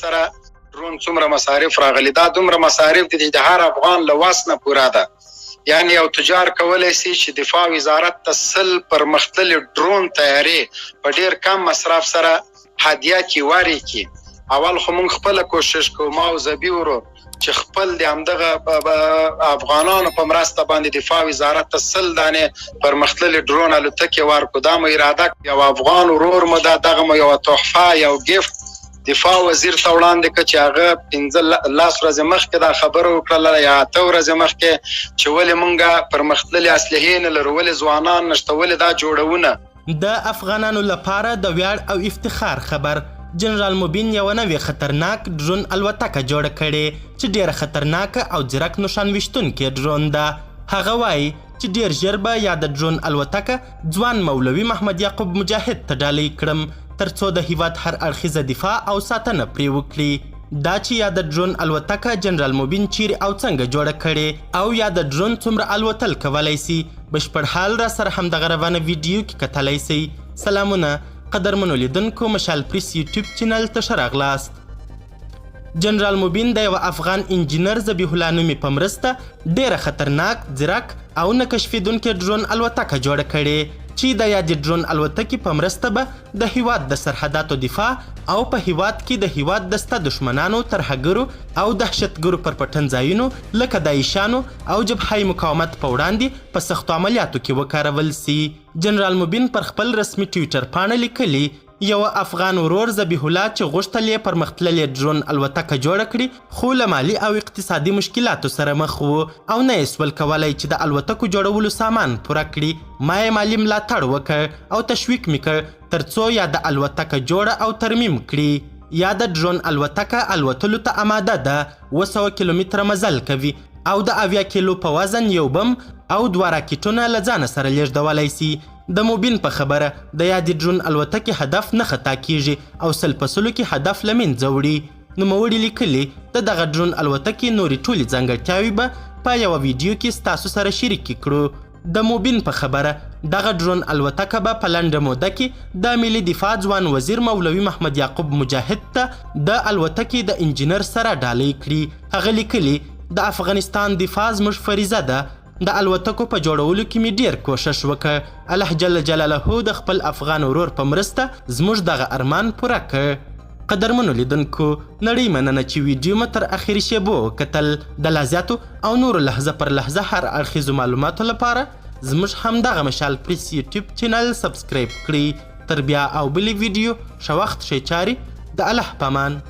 سره درون څومره مصارف راغلي، دا دومره مصارف دي چې د هر افغان له وس نه پوره ده. یعنی یو تجار کولی شي چې دفاع وزارت ته 100 پرمختللي ډرون تیارې په ډېر کم مصرف سره هدیه کړي ورکړي. اول خو موږ خپله کوشش کوو، ما او زبي ورور چې خپل د همدغه افغانانو په مرسته باندې دفاع وزارت ته 100 دانې پرمختللي ډرون الوتکې ورکړو. دا مو اراده یو افغان ورور مو ده، دغه مو یوه تحفه، یو ګفت دفاع وزیر ته وړاندې کړه چې هغه 15 ورځې مخکې دا خبره وکړله یا 8 ورځې مخکې چې ولې موږ پرمختللي اسلحې نه لرو، ولې ځوانان نشته، ولې دا جوړونه. د افغانانو لپاره د ویاړ او افتخار خبر، جنرال موبین یوه نوې خطرناک ډرون الوتکه جوړه کړې چې ډېره خطرناکه او ځیرک نښان ویشتونکې ډرون ده. هغه وایي چې ډېر ژر به یا د ډرون الوتکه ځوان مولوي محمد یعقوب مجاهد ته ډالۍ کړم ترڅو د هیواد هر اړخیزه دفاع او ساتنه پرې وکړي. دا چې یا د ډرون الوتکه جنرال موبین چیرې او څنګه جوړه کړې او یا د ډرون څومره الوتل کولی سي، بشپړ حال را سره همدغه روانه ویډیو کې کتلی سئ. سلامونه قدرمنو لیدونکو، مشال پریس یوټیوب چینل ته ښه راغلاست. جنرال موبین د یوه افغان انجینر ذبیح الله نومي په مرسته ډېره خطرناک، ځیرک او نه کشفېدونکې ډرون الوتکه جوړه کړې چې د یادې ډرون الوتکې په مرسته به د هیواد د سرحداتو دفاع او په هیواد کې د هیواد د سته دښمنانو، ترهګرو او دهشتګرو پر پټن ځایونو لکه داعشانو او جبهه مقاومت په وړاندې په سختو عملیاتو کې وکارول سي. جنرال موبین پر خپل رسمي ټویټر پاڼه لیکلي یوه افغان ورور ذبیح الله چې غوښتل یې پرمختللې ډرون الوتکه جوړه کړي، خو له مالي او اقتصادي مشکلاتو سره مخ و او نه یې سول کولی چې د الوتکو جوړولو سامان پوره کړي. ما یې مالي ملاتړ وکړ او تشویق مې کړ ترڅو یا د الوتکه جوړه او ترمیم کړي یا د ډرون الوتکه الوتلو ته آماده ده. 200 کیلومتره مزل کوي او د 80 کیلو په وزن یو بم او 2 راکټونه له ځانه سره لیږدولی سي. د موبین په خبره د یادې ډرون الوتکې هدف نه خطا کیږي او 100% کې هدف له منځه وړي. نوموړي لیکلي د دغه ډرون الوتکې نورې ټولې ځانګړتیاوې به په یوه ویډیو کې ستاسو سره شریکې کړو. د موبین په خبره دغه ډرون الوتکه به په لنډه موده کې د ملي دفاع ځوان وزیر مولوي محمد یعقوب مجاهد ته د الوتکې د انجینر سره ډالۍ کړي. هغه لیکلي د افغانستان دفاع زموږ فریضه ده، د الوتکو په جوړولو کې مې ډیر کوشش وکړ. الله جل جلاله د خپل افغان ورور په مرسته زموږ دغه ارمان پوره کړ. قدرمنو لیدونکو، نړۍ مننه چې ویډیو مو تر اخري شیبو وکتل. د لا زیاتو او نورو لحظه پر لحظه هر اړخیزو معلوماتو لپاره زموږ همدغه مشال پریس یوټیوب چینل سبسکرایب کړئ. تر بیا او بلې ویډیو ښه وخت ښې چارې، د الله په امان.